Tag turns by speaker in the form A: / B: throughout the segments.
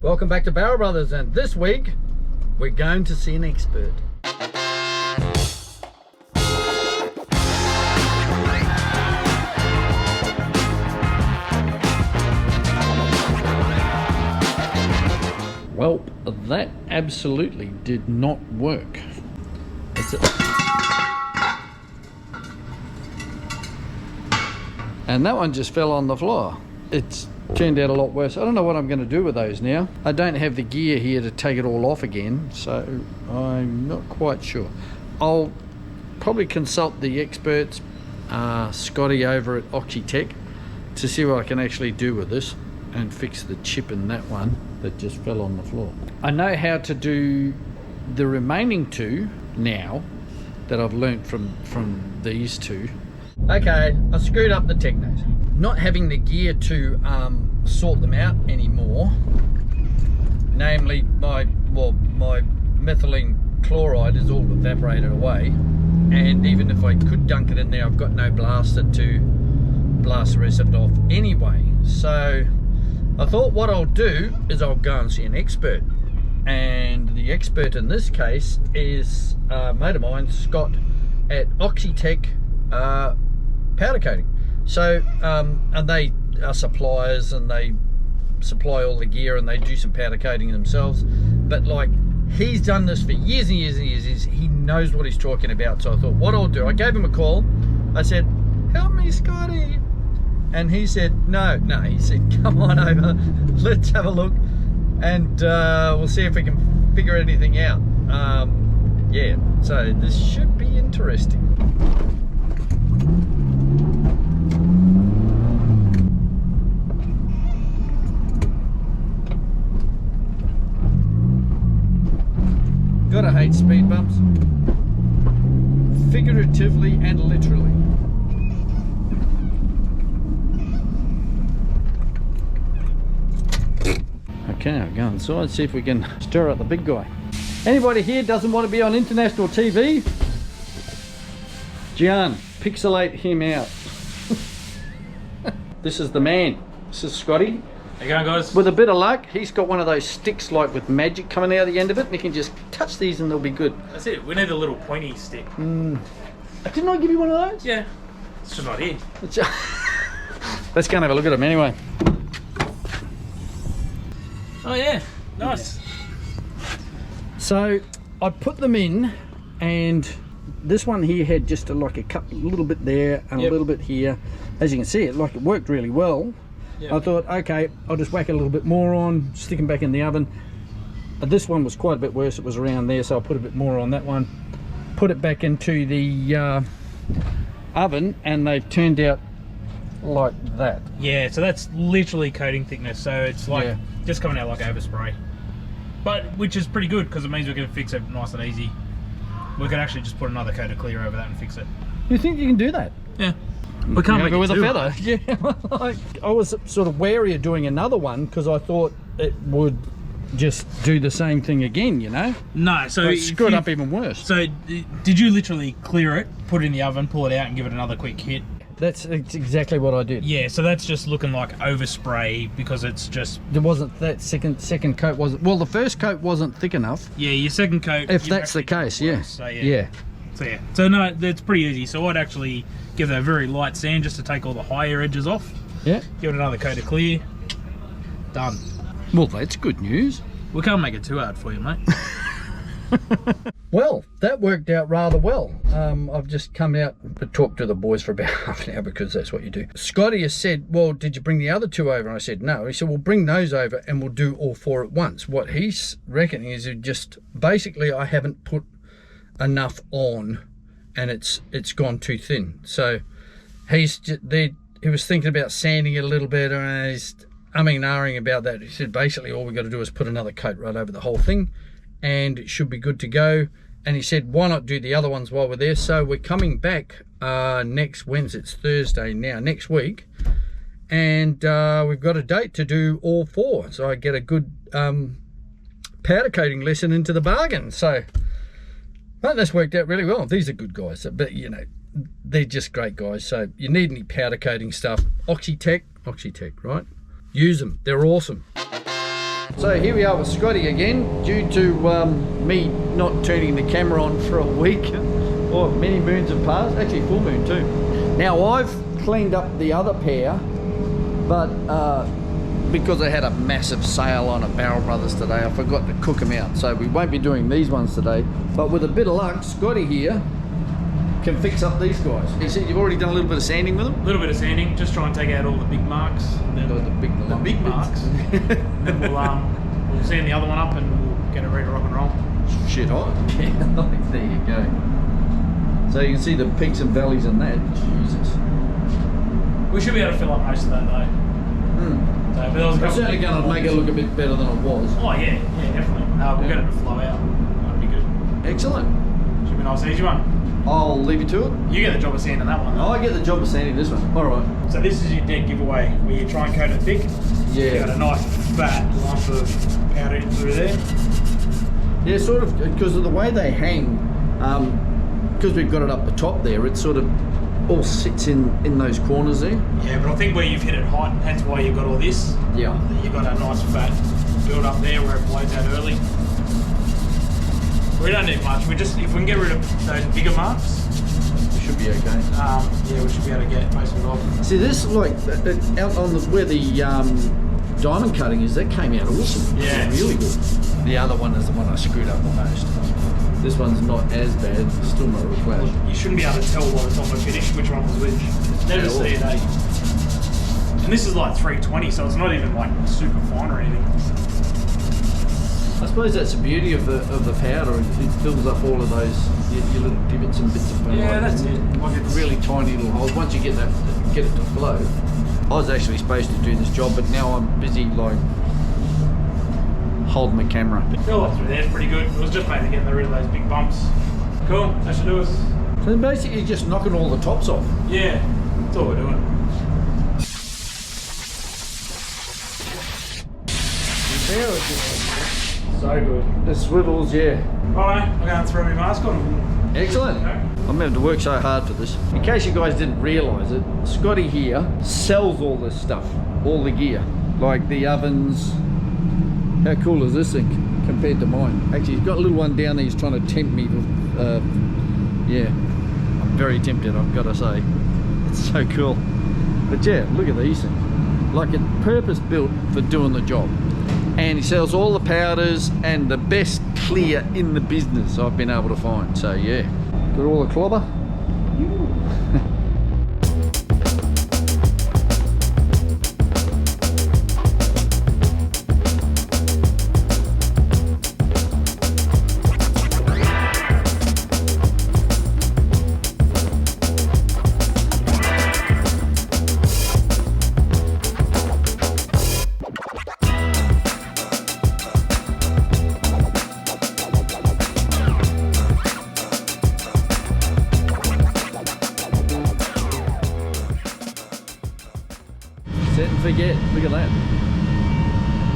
A: Welcome back to Barrel Brothers, and this week we're going to see an expert. Well, that absolutely did not work. And that one just fell on the floor. It's turned out a lot worse. I don't know what I'm going to do with those now. I don't have the gear here to take it all off again, so I'm not quite sure. I'll probably consult the experts, Scotty over at Oxytech, to see what I can actually do with this and fix the chip in that one that just fell on the floor. I know how to do the remaining two now that I've learnt from these two. Okay, I screwed up the Technos. Not having the gear to sort them out anymore, namely my methylene chloride is all evaporated away, and even if I could dunk it in there, I've got no blaster to blast the rest of it off anyway. So I thought what I'll do is I'll go and see an expert, and the expert in this case is a mate of mine, Scott at Oxytech powder coating. So and they are suppliers, and they supply all the gear, and they do some powder coating themselves, but like, he's done this for years and years and years. He knows what he's talking about. So I thought what I'll do, I gave him a call. I said, help me, Scotty. And he said, no, he said, come on over, let's have a look, and we'll see if we can figure anything out. Yeah, so this should be interesting. Gotta hate speed bumps, figuratively and literally. Okay, I'll go inside, see if we can stir up the big guy. Anybody here doesn't want to be on international TV? Gian, pixelate him out. This is the man. This is Scotty.
B: How you going, guys?
A: With a bit of luck, he's got one of those sticks like with magic coming out of the end of it, and you can just touch these and they'll be good.
B: That's it. We need a little pointy stick.
A: Didn't I give you one of those?
B: Yeah. It's just not here.
A: Let's go and have a look at them anyway.
B: Oh yeah, nice.
A: So I put them in, and this one here had just a little bit there and a little bit here. As you can see, it worked really well. Yep. I thought, okay, I'll just whack a little bit more on, stick them back in the oven. This one was quite a bit worse. It was around there, so I'll put a bit more on that one. Put it back into the oven, and they've turned out like that.
B: Yeah, so that's literally coating thickness. So it's like just coming out like overspray, but which is pretty good because it means we can fix it nice and easy. We could actually just put another coat of clear over that and fix it.
A: You think you can do that?
B: Yeah. We can't make it
A: with a feather.
B: Hard.
A: Yeah, like, I was sort of wary of doing another one because I thought it would just do the same thing again, you know?
B: No, so
A: screw it up even worse.
B: So did you literally clear it, put it in the oven, pull it out, and give it another quick hit?
A: That's exactly what I did.
B: Yeah, so that's just looking like overspray because it's just...
A: There wasn't, that second coat wasn't... Well, the first coat wasn't thick enough.
B: Yeah, your second coat...
A: If that's the case, yeah.
B: So yeah. So no, that's pretty easy. So I'd actually give it a very light sand just to take all the higher edges off.
A: Yeah.
B: Give it another coat of clear. Done.
A: Well, that's good news.
B: We can't make it too hard for you, mate.
A: Well, that worked out rather well. I've just come out to talk to the boys for about half an hour because that's what you do. Scotty has said, well, did you bring the other two over? And I said, no. He said, well, bring those over and we'll do all four at once. What he's reckoning is just basically I haven't put enough on and it's gone too thin. So he was thinking about sanding it a little bit, and he's umming and ahhing about that. He said basically all we got to do is put another coat right over the whole thing and it should be good to go. And he said, why not do the other ones while we're there? So we're coming back next Wednesday. It's Thursday now, next week, and we've got a date to do all four, so I get a good powder coating lesson into the bargain. So well, that's worked out really well. These are good guys, but you know, they're just great guys. So you need any powder coating stuff, Oxytech, right? Use them, they're awesome. So here we are with Scotty again, due to me not turning the camera on for a week. Or many moons have passed, actually full moon too. Now I've cleaned up the other pair, but because I had a massive sale on at Barrel Brothers today, I forgot to cook them out. So we won't be doing these ones today, but with a bit of luck, Scotty here can fix up these guys. You said you've already done a little bit of sanding with them?
B: A little bit of sanding, just try and take out all the big marks. Then the big marks. Then we'll sand the other one up and we'll get it ready to rock and roll.
A: Shit hot. Yeah, there you go. So you can see the peaks and valleys in that. Jesus.
B: We should be able to fill up most of that though. So, but there was
A: it's certainly going to make it look a bit better than it was.
B: Oh yeah, definitely. We'll get it to flow out. That'll be good.
A: Excellent.
B: Should be a nice easy one.
A: I'll leave you to it.
B: You get the job of sanding that one.
A: Oh, I get the job of sanding this one. All right.
B: So this is your dead giveaway, where you try and coat it thick.
A: Yeah.
B: You got a nice fat lump of powder in through there.
A: Yeah, sort of, because of the way they hang, because we've got it up the top there, it sort of all sits in those corners there.
B: Yeah, but I think where you've hit it hot, hence why you've got all this.
A: Yeah.
B: You've got a nice fat build up there where it blows out early. We don't need much. We just, if we can get rid of those bigger marks,
A: we should be okay.
B: Yeah, we should be able to get most of it off.
A: See, this like out on where the diamond cutting is, that came out awesome.
B: Yeah,
A: really good. The other one is the one I screwed up the most. This one's not as bad. Still not a flash.
B: You shouldn't be able to tell while it's on the finish which one was which. Never see it, eh? And this is like 320, so it's not even like super fine or anything.
A: I suppose that's the beauty of the powder. It fills up all of those your little divots and bits of powder.
B: Yeah, that's it.
A: Like it's really tiny little holes. Once you get it to flow. I was actually supposed to do this job, but now I'm busy like holding the camera.
B: The fill up through there is pretty good. It was just mainly getting rid of those big bumps. Cool, that should do us.
A: So basically just knocking all the tops off.
B: Yeah, that's all we're doing. So good.
A: The swivels, yeah.
B: Alright, I'm going to throw my mask on.
A: Excellent.
B: Okay.
A: I'm having to work so hard for this. In case you guys didn't realise it, Scotty here sells all this stuff, all the gear, like the ovens. How cool is this thing compared to mine? Actually, he's got a little one down there. He's trying to tempt me. Yeah, I'm very tempted, I've got to say. It's so cool. But yeah, look at these things. Like it's purpose built for doing the job. And he sells all the powders and the best clear in the business I've been able to find. So yeah, got all the clobber. Set and forget. Look at that.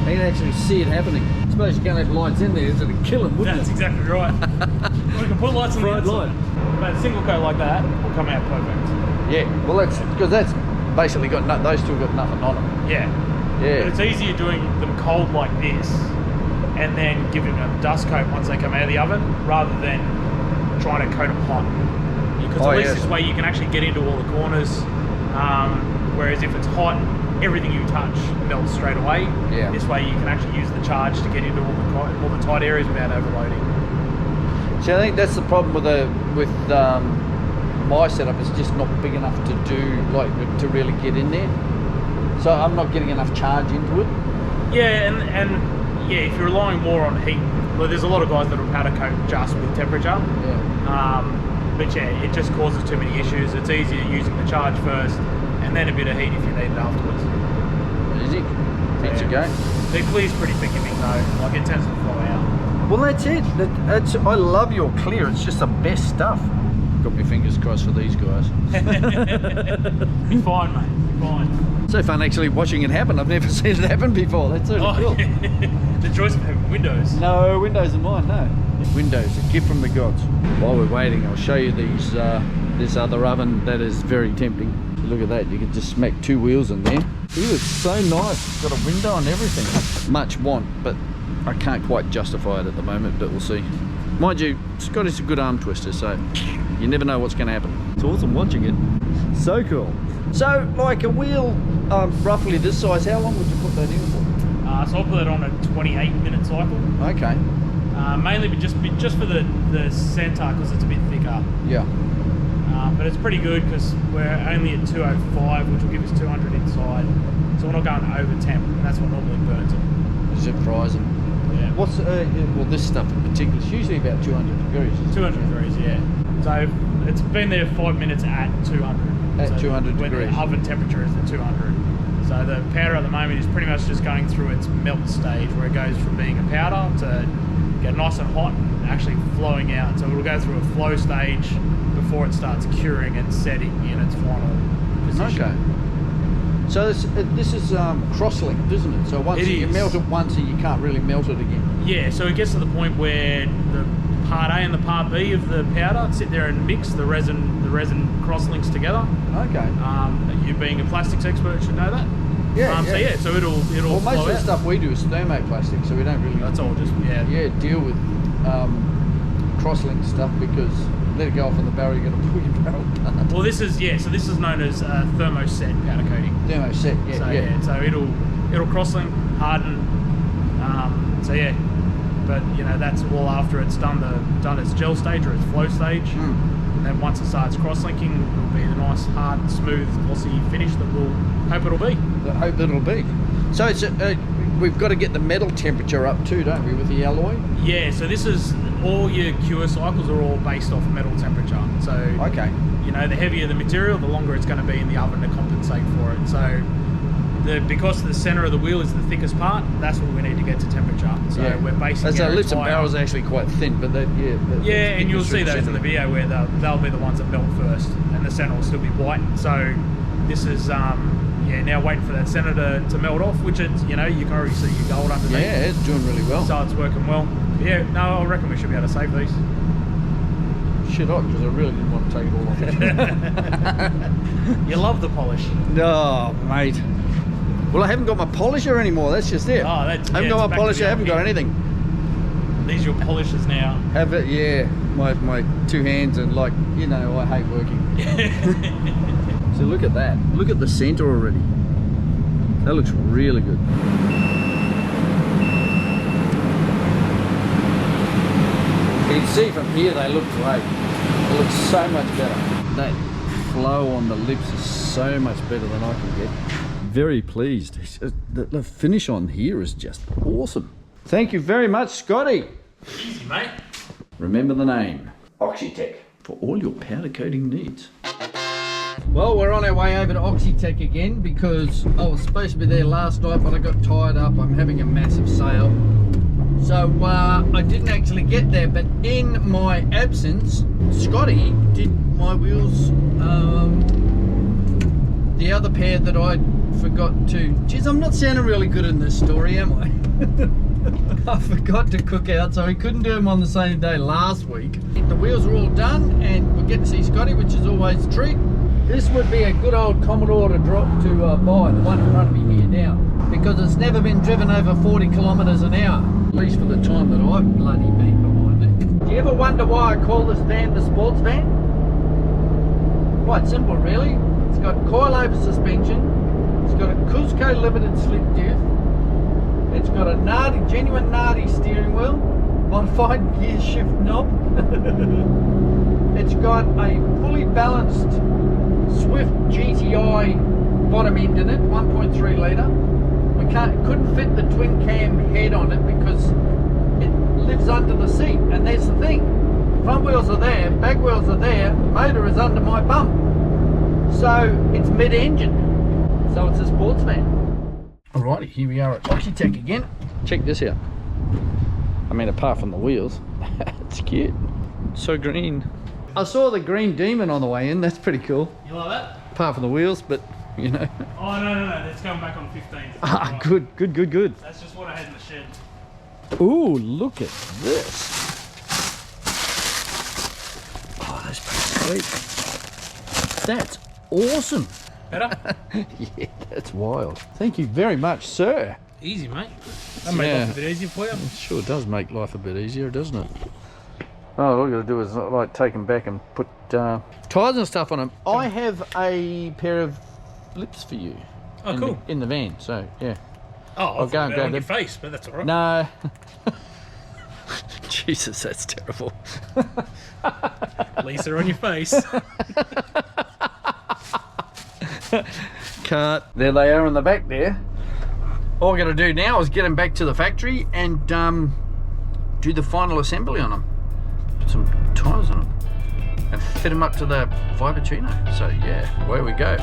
A: You can actually see it happening. I suppose you can't have lights in there, it'd kill them, wouldn't
B: That's
A: it?
B: exactly right. We can put lights on the
A: Bright
B: outside.
A: light.
B: But a single coat like that will come out perfect.
A: Yeah, well that's because that's basically got those two got nothing on them.
B: Yeah.
A: Yeah.
B: But it's easier doing them cold like this and then giving them a dust coat once they come out of the oven rather than trying to coat them hot. Because at least this way you can actually get into all the corners. Whereas if it's hot, everything you touch melts straight away.
A: Yeah.
B: This way you can actually use the charge to get into all the tight areas without overloading.
A: See, I think that's the problem with my setup. It's just not big enough to do to really get in there. So I'm not getting enough charge into it.
B: Yeah, and yeah, if you're relying more on heat, well, there's a lot of guys that will powder coat just with temperature.
A: Yeah.
B: But yeah, it just causes too many issues. It's easier using the charge first, and then a bit of heat if you need it afterwards.
A: Easy. Thanks again.
B: The clear's pretty forgiving though. Like it tends to flow out.
A: Well, that's it. I love your clear. It's just the best stuff. Got my fingers crossed for these guys.
B: Be fine, mate. Be fine.
A: So fun actually watching it happen. I've never seen it happen before. That's so cool.
B: The choice of having windows.
A: No windows in mine, no. Windows, a gift from the gods. While we're waiting, I'll show you these this other oven that is very tempting. Look at that, you can just smack 2 wheels in there. Ooh, it's so nice, it's got a window and everything. Much want, but I can't quite justify it at the moment, but we'll see. Mind you, Scotty's a good arm twister, so you never know what's going to happen. It's awesome watching it. So cool. So, like a wheel roughly this size, how long would you put that in for?
B: So I'll put it on a 28-minute cycle.
A: Okay.
B: Mainly just for the centre, because it's a bit thicker.
A: Yeah.
B: But it's pretty good because we're only at 205, which will give us 200 inside. So we're not going over temp, and that's what normally burns it.
A: Is it fries them?
B: Yeah.
A: What's well, this stuff in particular is usually about 200 degrees.
B: 200 degrees, yeah. So it's been there 5 minutes at 200.
A: At
B: so
A: 200
B: when
A: degrees.
B: The oven temperature is at 200. So the powder at the moment is pretty much just going through its melt stage, where it goes from being a powder to get nice and hot and actually flowing out. So it'll go through a flow stage before it starts curing and setting in its final position.
A: Okay. So this is cross-linked, isn't it? So once you melt it once, and you can't really melt it again.
B: Yeah. So it gets to the point where the part A and the part B of the powder sit there and mix. The resin cross-links together.
A: Okay.
B: You being a plastics expert should know that.
A: Yeah.
B: So yeah. So it'll.
A: Well, most of the
B: out.
A: stuff we do is thermoplastic, so we don't really.
B: That's all just
A: deal with cross-linked stuff, because let it go off on the barrel, you're going to pull your barrel apart.
B: Well, this is So this is known as thermoset powder coating.
A: Thermoset, yeah.
B: So it'll cross-link, harden. So yeah, but that's all after it's done its gel stage or its flow stage. And then once it starts cross-linking, it'll be the nice, hard, smooth, glossy finish that we'll hope it'll be.
A: So it's we've got to get the metal temperature up too, don't we, with the alloy?
B: Yeah. So this is all your cure cycles are all based off metal temperature. So
A: okay.
B: The heavier the material, the longer it's going to be in the oven to compensate for it. So because the center of the wheel is the thickest part, that's what we need to get to temperature. So we're basing.
A: So lips and barrels are actually quite thin, but
B: and you'll see those in the video where they'll be the ones that melt first, and the center will still be white. So this is now waiting for that center to melt off, which it's you can already see your gold underneath.
A: Yeah, it's doing really well.
B: So it's working well. Yeah, no, I reckon we should be able to save these.
A: Shit on, because I really didn't want to take it all off.
B: You love the polish.
A: No, mate. Well, I haven't got my polisher anymore. That's just it.
B: Oh,
A: I haven't got my polisher. I haven't got anything.
B: These are your polishers now.
A: Have it? Yeah. My 2 hands, and I hate working. So look at that. Look at the center already. That looks really good. You can see from here they look great. They look so much better. That flow on the lips is so much better than I can get. Very pleased. The finish on here is just awesome. Thank you very much, Scotty.
B: Easy, mate.
A: Remember the name, Oxytech, for all your powder coating needs. Well, we're on our way over to Oxytech again, because I was supposed to be there last night, but I got tied up. I'm having a massive sale. So I didn't actually get there, but in my absence, Scotty did my wheels, the other pair that I forgot to... Geez, I'm not sounding really good in this story, am I? I forgot to cook out, so we couldn't do them on the same day last week. The wheels are all done, and we'll get to see Scotty, which is always a treat. This would be a good old Commodore to buy, the one in front of me here now, because it's never been driven over 40 kilometres an hour, at least for the time that I've bloody been behind it. Do you ever wonder why I call this van the sports van? Quite simple, really. It's got coilover suspension, it's got a Cusco limited slip diff, it's got a genuine Nardi steering wheel, modified gear shift knob, it's got a fully balanced Swift GTI bottom end in it, 1.3 litre. We couldn't fit the twin cam head on it because it lives under the seat, and there's the thing, front wheels are there, back wheels are there, motor is under my bum, so it's mid-engine, so it's a sports van. Alrighty, here we are at Oxytech again. Check this out. I mean, apart from the wheels, it's cute, so green. I saw the green demon on the way in. That's pretty cool.
B: You like that?
A: Apart from the wheels, but
B: Oh no, that's going back on 15.
A: Ah, good.
B: That's just what I had in the shed.
A: Ooh, look at this. Oh, that's pretty sweet. That's awesome.
B: Better?
A: Yeah, that's wild. Thank you very much, sir.
B: Easy, mate. That makes life a bit easier for you.
A: It sure does make life a bit easier, doesn't it? Oh, all you got to do is like take them back and put tyres and stuff on them. I have a pair of lips for you.
B: Oh, cool.
A: In the van, so yeah.
B: Oh, I'll
A: go and grab
B: on your
A: them.
B: face, but that's all right.
A: No. Jesus, that's terrible.
B: Lisa on your face.
A: Cut. There they are in the back there. All I got to do now is get them back to the factory and do the final assembly on them. Put some tyres on them and fit them up to the Viper tuner. So yeah, away we go.